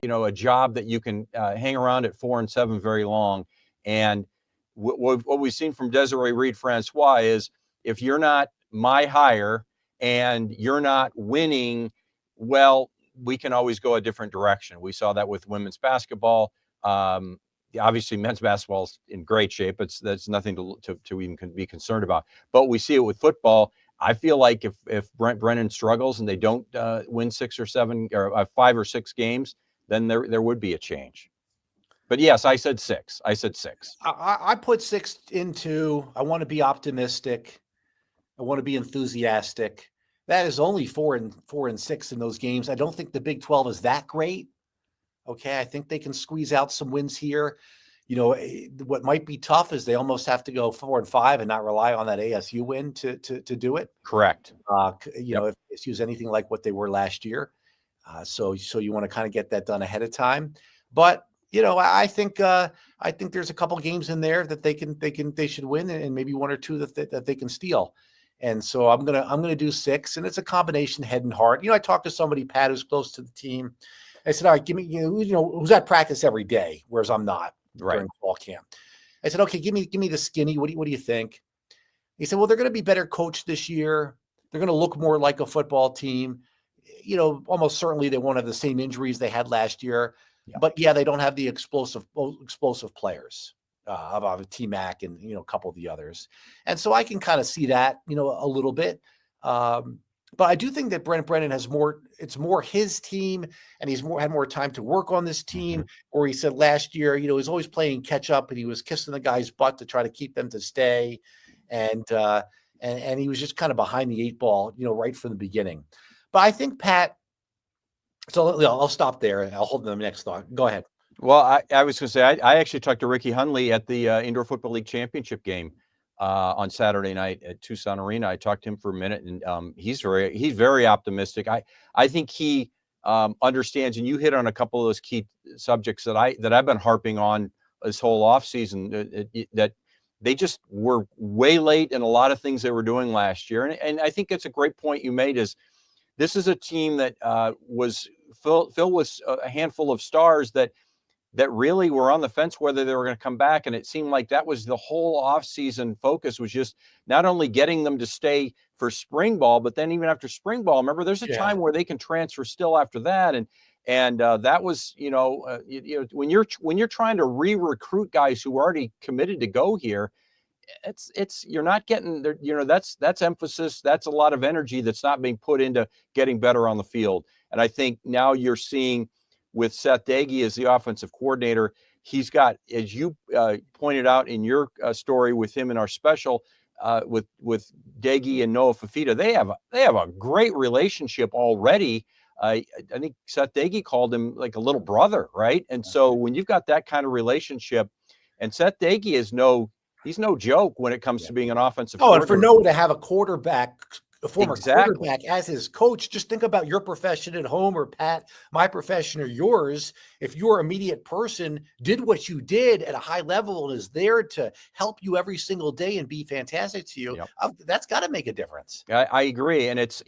a job that you can hang around at 4-7 very long. And what we've seen from Desiree Reed Francois is if you're not my hire and you're not winning, well, we can always go a different direction. We saw that with women's basketball. Obviously, men's basketball is in great shape. That's nothing to even be concerned about. But we see it with football. I feel like if Brent Brennan struggles and they don't win 6 or 7 or 5 or 6 games, then there would be a change. But yes, I said 6. I said 6. I put 6 into. I want to be optimistic. I want to be enthusiastic. That is only 4 and 6 in those games. I don't think the Big 12 is that great. Okay, I think they can squeeze out some wins here. What might be tough is they almost have to go 4 and 5 and not rely on that ASU win to do it. Correct. If ASU's anything like what they were last year, so you want to kind of get that done ahead of time. But I think there's a couple games in there that they should win, and maybe 1 or 2 that they can steal. And so I'm gonna do 6, and it's a combination head and heart. I talked to somebody, Pat, who's close to the team. I said, all right, give me, who's at practice every day, whereas I'm not during fall camp. I said, okay, give me the skinny. What do you think? He said, well, they're going to be better coached this year. They're going to look more like a football team. Almost certainly they won't have the same injuries they had last year. Yeah. But yeah, they don't have the explosive players of T-Mac and a couple of the others. And so I can kind of see that a little bit. But I do think that Brent Brennan has more. It's more his team, and he's had more time to work on this team. Mm-hmm. Or he said last year, he's always playing catch up, and he was kissing the guy's butt to try to keep them to stay, and he was just kind of behind the 8 ball, right from the beginning. But I think Pat. So I'll stop there, and I'll hold the next thought. Go ahead. Well, I was going to say I actually talked to Ricky Hundley at the Indoor Football League Championship game on Saturday night at Tucson Arena. I talked to him for a minute, and he's very optimistic. I think he understands, and you hit on a couple of those key subjects that I've been harping on this whole offseason, that they just were way late in a lot of things they were doing last year. And I think it's a great point you made, is this is a team that was filled with a handful of stars that really were on the fence whether they were going to come back. And it seemed like that was the whole offseason focus, was just not only getting them to stay for spring ball, but then even after spring ball, remember, there's a time where they can transfer still after that. And that was, when you're trying to re-recruit guys who are already committed to go here, it's you're not getting there. That's emphasis. That's a lot of energy that's not being put into getting better on the field. And I think now you're seeing, with Seth Dagey as the offensive coordinator, he's got, as you pointed out in your story with him in our special, with Dagey and Noah Fafita, they have a great relationship already. I think Seth Dagey called him like a little brother, right? And so when you've got that kind of relationship, and Seth Dagey is he's no joke when it comes to being an offensive coordinator. And for Noah to have a former quarterback as his coach, just think about your profession at home, or Pat, my profession, or yours. If your immediate person did what you did at a high level and is there to help you every single day and be fantastic to you, that's got to make a difference. I agree. And it's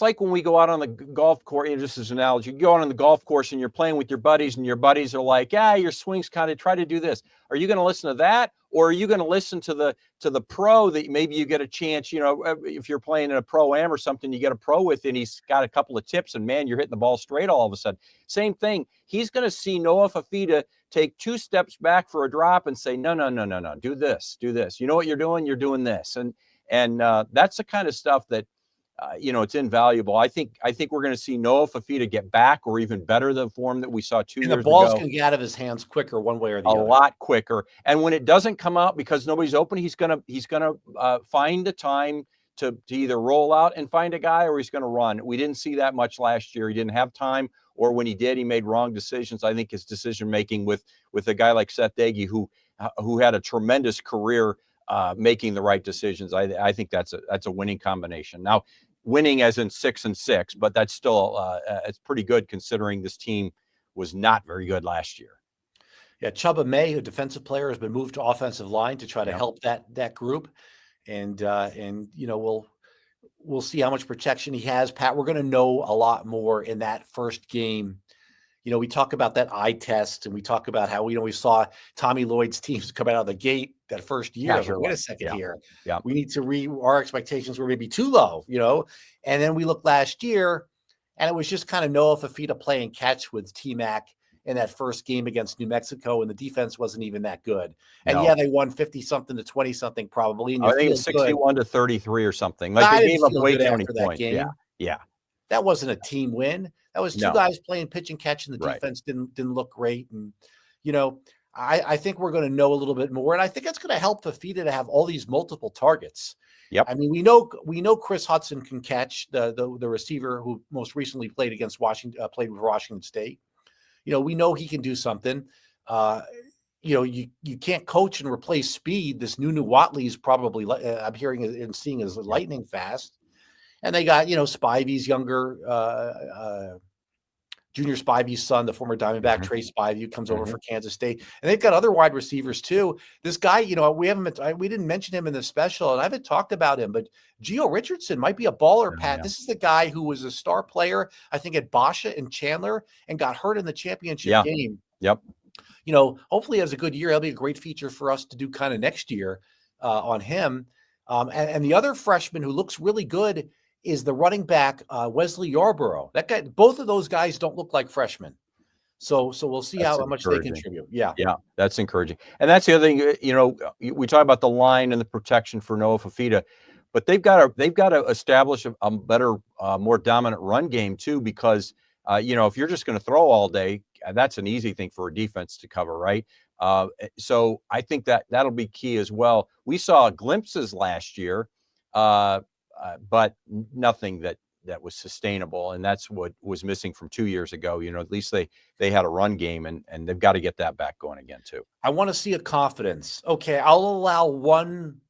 like when we go out on the golf course, just as an analogy, you go out on the golf course and you're playing with your buddies, and your buddies are like, your swing's kind of, try to do this. Are you going to listen to that? Or are you going to listen to the pro that maybe you get a chance, if you're playing in a pro-am or something, you get a pro with, and he's got a couple of tips, and man, you're hitting the ball straight all of a sudden. Same thing. He's going to see Noah Fafita take 2 steps back for a drop and say, no, do this. You know what you're doing? You're doing this. And that's the kind of stuff that, it's invaluable. I think we're going to see Noah Fafita get back, or even better, the form that we saw 2 years ago. And the ball's going to get out of his hands quicker, one way or the other. A lot quicker. And when it doesn't come out because nobody's open, he's going to find a time to either roll out and find a guy, or he's going to run. We didn't see that much last year. He didn't have time, or when he did, he made wrong decisions. I think his decision making with a guy like Seth Dagey, who had a tremendous career making the right decisions, I think that's a winning combination. Now, winning as in 6-6, but that's still it's pretty good considering this team was not very good last year. Yeah, Chubba May, a defensive player, has been moved to offensive line to try to help that group, and we'll see how much protection he has. Pat, we're going to know a lot more in that first game we talk about that eye test, and we talk about how, we saw Tommy Lloyd's teams come out of the gate that first year. I was like, wait a second here. Yeah. We need to our expectations were maybe too low, and then we looked last year, and it was just kind of Noah Fafita playing catch with T-Mac in that first game against New Mexico, and the defense wasn't even that good. And No. they won 50-something to 20-something probably. And I think it's 61 to 33 or something. Like, they gave up way too many points. Yeah. That wasn't a team win. That was two guys playing pitch and catch, and the defense didn't look great. And, I think we're going to know a little bit more. And I think it's going to help Fafita to have all these multiple targets. Yep. I mean, we know Chris Hudson can catch, the receiver who most recently played against played with Washington State. We know he can do something. You can't coach and replace speed. This new Watley is probably, I'm hearing and seeing, is lightning fast. And they got, Spivey's younger, Junior Spivey's son, the former Diamondback, Trey Spivey, comes over for Kansas State. And they've got other wide receivers too. This guy, we didn't mention him in the special, and I haven't talked about him, but Gio Richardson might be a baller, Pat. This is the guy who was a star player, I think, at Basha and Chandler, and got hurt in the championship game. Yep. Hopefully he has a good year. That'll be a great feature for us to do kind of next year on him. And the other freshman who looks really good is the running back, Wesley Yarborough. That guy, both of those guys don't look like freshmen. So we'll see how much they contribute. Yeah. Yeah. That's encouraging. And that's the other thing, we talk about the line and the protection for Noah Fafita, but they've got to establish a better, more dominant run game too, because, if you're just going to throw all day, that's an easy thing for a defense to cover. Right. So I think that'll be key as well. We saw glimpses last year, but nothing that was sustainable. And that's what was missing from 2 years ago. At least they had a run game, and they've got to get that back going again too. I want to see a confidence. Okay. I'll allow one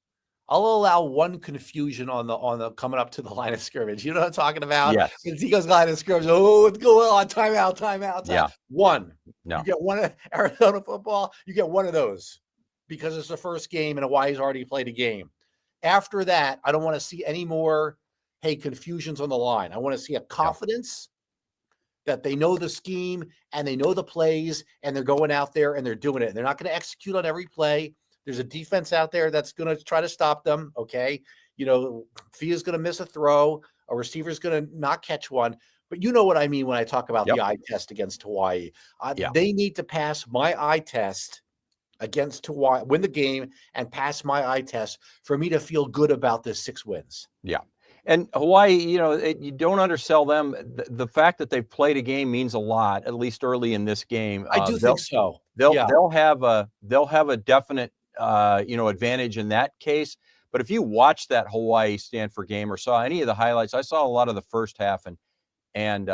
confusion on the coming up to the line of scrimmage. You know what I'm talking about? Yes. He goes line of scrimmage. Oh, what's going on? Timeout. Yeah. One. No. You get one of Arizona football. You get one of those because it's the first game and Hawaii's already played a game. After that, I don't want to see any more, confusions on the line. I want to see a confidence that they know the scheme and they know the plays, and they're going out there and they're doing it. And they're not going to execute on every play. There's a defense out there that's going to try to stop them. Okay. Fia's going to miss a throw. A receiver's going to not catch one. But you know what I mean when I talk about the eye test against Hawaii. They need to pass my eye test against Hawaii, win the game, and pass my eye test for me to feel good about this 6 wins. Yeah. And Hawaii, you don't undersell them. The fact that they've played a game means a lot, at least early in this game. I do think so. They'll have a definite advantage in that case. But if you watch that Hawaii Stanford game or saw any of the highlights, I saw a lot of the first half, and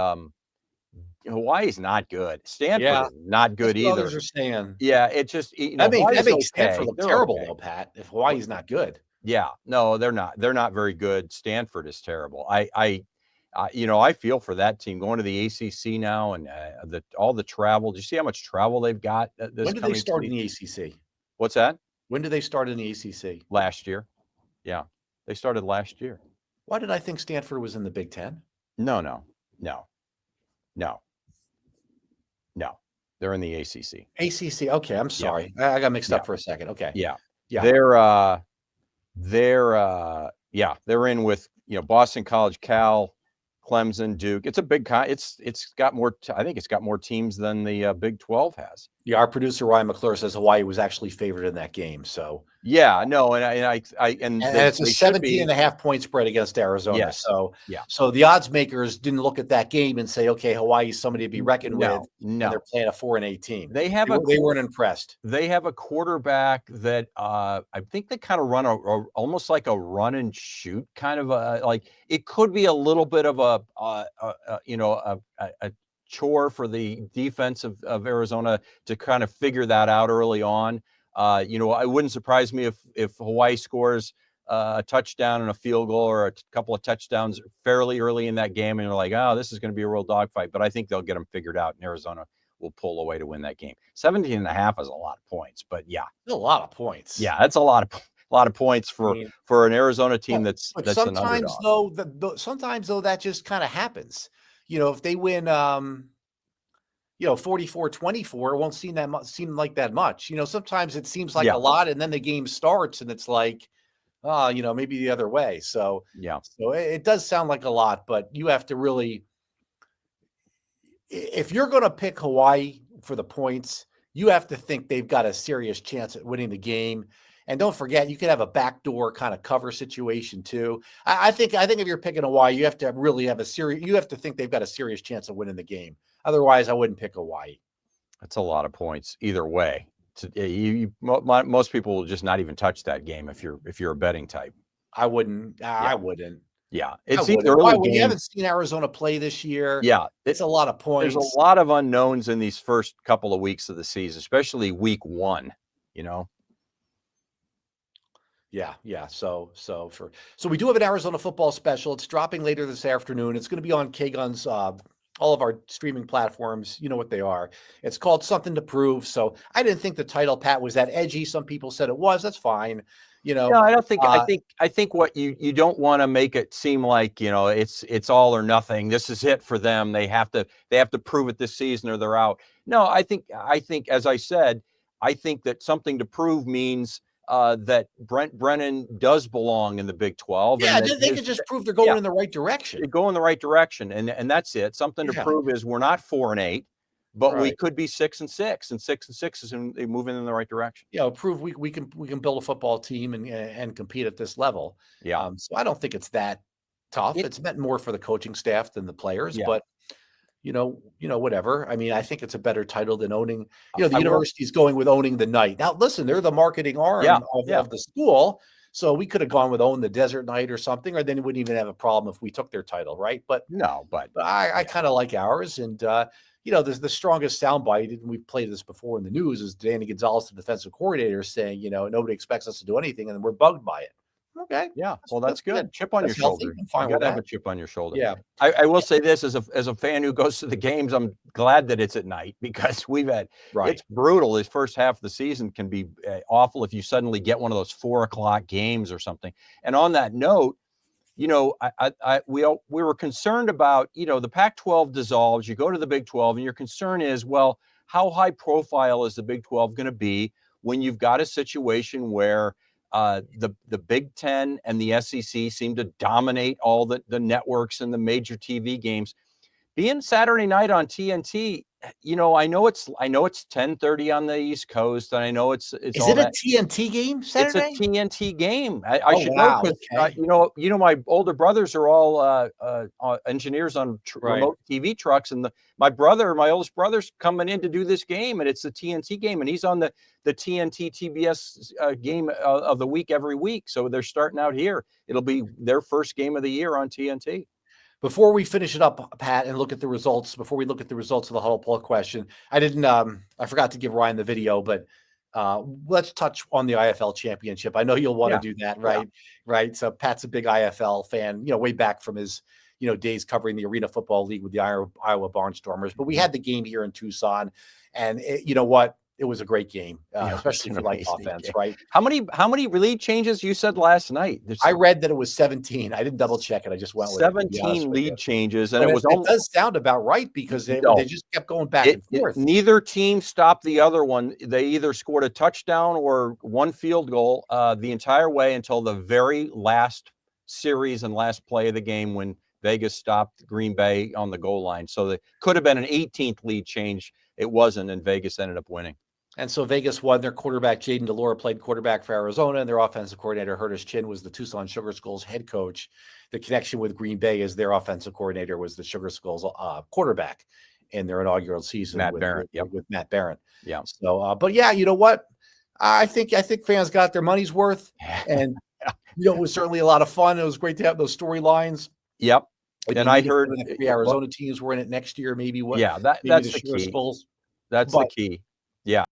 Hawaii's not good. Stanford is not good either. Others are saying. Yeah, it just that makes Stanford look terrible though, Pat. If Hawaii's not good. Yeah, no, they're not. They're not very good. Stanford is terrible. I feel for that team going to the ACC now, and all the travel. Do you see how much travel they've got? When did they start in the ACC? What's that? When did they start in the ACC? Last year. Yeah, they started last year. Why did I think Stanford was in the Big Ten? No. They're in the ACC. ACC. Okay, I'm sorry. I got mixed up for a second. Okay. Yeah. They're in with Boston College, Cal, Clemson, Duke. It's a big it's got more. I think it's got more teams than the Big 12 has. Yeah, our producer Ryan McClure says Hawaii was actually favored in that game. So yeah, no, and it's a 17.5 point spread against Arizona. Yes. So the odds makers didn't look at that game and say, okay, Hawaii's somebody to be reckoned with. No, they're playing a 4-8 team. They weren't impressed. They have a quarterback that I think they kind of run almost like a run and shoot kind of like it could be a little bit of a chore for the defense of Arizona to kind of figure that out early on. It wouldn't surprise me if Hawaii scores a touchdown and a field goal or a couple of touchdowns fairly early in that game, and you're like, oh, this is going to be a real dogfight. But I think they'll get them figured out, and Arizona will pull away to win that game. 17.5 is a lot of points, but yeah, a lot of points. Yeah, that's a lot of points for an Arizona team that's sometimes sometimes though that just kind of happens. If they win, 44-24 won't seem like that much. Sometimes it seems like Yeah. a lot, and then the game starts and it's like, maybe the other way. So Yeah. it does sound like a lot, but you have to really, if you're going to pick Hawaii for the points, you have to think they've got a serious chance at winning the game. And don't forget, you could have a backdoor kind of cover situation too. I think if you're picking Hawaii, you have to really have you have to think they've got a serious chance of winning the game. Otherwise, I wouldn't pick Hawaii. That's a lot of points either way. Most people will just not even touch that game if you're a betting type. I wouldn't. I wouldn't. Yeah, It's these Why early would you games. haven't seen Arizona play this year? Yeah, It's a lot of points. There's a lot of unknowns in these first couple of weeks of the season, especially week 1. Yeah. So we do have an Arizona football special. It's dropping later this afternoon. It's going to be on K-Gun's, all of our streaming platforms. You know what they are. It's called Something to Prove. So I didn't think the title, Pat, was that edgy. Some people said it was. That's fine. No, I don't think. I think what you don't want to make it seem like it's all or nothing. This is it for them. They have to prove it this season or they're out. No, I think as I said, I think that Something to Prove means that Brent Brennan does belong in the Big 12. Yeah, and they could just prove they're going in the right direction. They go in the right direction, and that's it. Something to prove is we're not 4-8. But we could be 6-6, and 6-6 is moving in the right direction. Yeah, prove we can build a football team and compete at this level. Yeah. So I don't think it's that tough. It's meant more for the coaching staff than the players, but whatever. I mean, I think it's a better title than owning. The university's going with owning the night. Now, listen, they're the marketing arm of the school. So we could have gone with Own the Desert Night or something, or then it wouldn't even have a problem if we took their title, right? But I kind of like ours, and the strongest soundbite, and we've played this before in the news, is Danny Gonzalez, the defensive coordinator, saying, nobody expects us to do anything, and we're bugged by it. Okay. Yeah. Well, that's good. Chip on your shoulder. You got to have a chip on your shoulder. Yeah. I will say this as a fan who goes to the games, I'm glad that it's at night because it's brutal. This first half of the season can be awful if you suddenly get one of those 4:00 games or something. And on that note, we were concerned about, the Pac-12 dissolves, you go to the Big 12, and your concern is, well, how high profile is the Big 12 going to be when you've got a situation where the Big 10 and the SEC seem to dominate all the networks and the major TV games? Being Saturday night on TNT, I know it's 10:30 on the East Coast, and I know it's. Is it a TNT game Saturday? It's a TNT game. I should know because my older brothers are all engineers on remote TV trucks, and my oldest brother's coming in to do this game, and it's a TNT game, and he's on the TNT TBS game of the week every week. So they're starting out here. It'll be their first game of the year on TNT. Before we finish it up, Pat, and look at the results, before we look at the results of the Huddle poll question, I forgot to give Ryan the video, but let's touch on the IFL championship. I know you'll want to do that, right? Yeah. Right. So Pat's a big IFL fan, way back from his, days covering the Arena Football League with the Iowa Barnstormers. But we had the game here in Tucson, and you know what? It was a great game, especially for offense, right? How many lead changes you said last night? I read that it was 17. I didn't double check it. I just went with 17 lead changes, and it does sound about right because they just kept going back and forth. Neither team stopped the other one. They either scored a touchdown or one field goal the entire way until the very last series and last play of the game when Vegas stopped Green Bay on the goal line. So it could have been an 18th lead change. It wasn't, and Vegas ended up winning. And so Vegas won. Their quarterback, Jaden DeLora, played quarterback for Arizona, and their offensive coordinator, Curtis Chin, was the Tucson Sugar Skulls head coach. The connection with Green Bay is their offensive coordinator was the Sugar Skulls quarterback in their inaugural season with Matt Barron. Yeah. So, but yeah, you know what? I think fans got their money's worth, and it was certainly a lot of fun. It was great to have those storylines. Yep. And I heard the Arizona teams were in it next year. Maybe that's the key. That's the key. Yeah.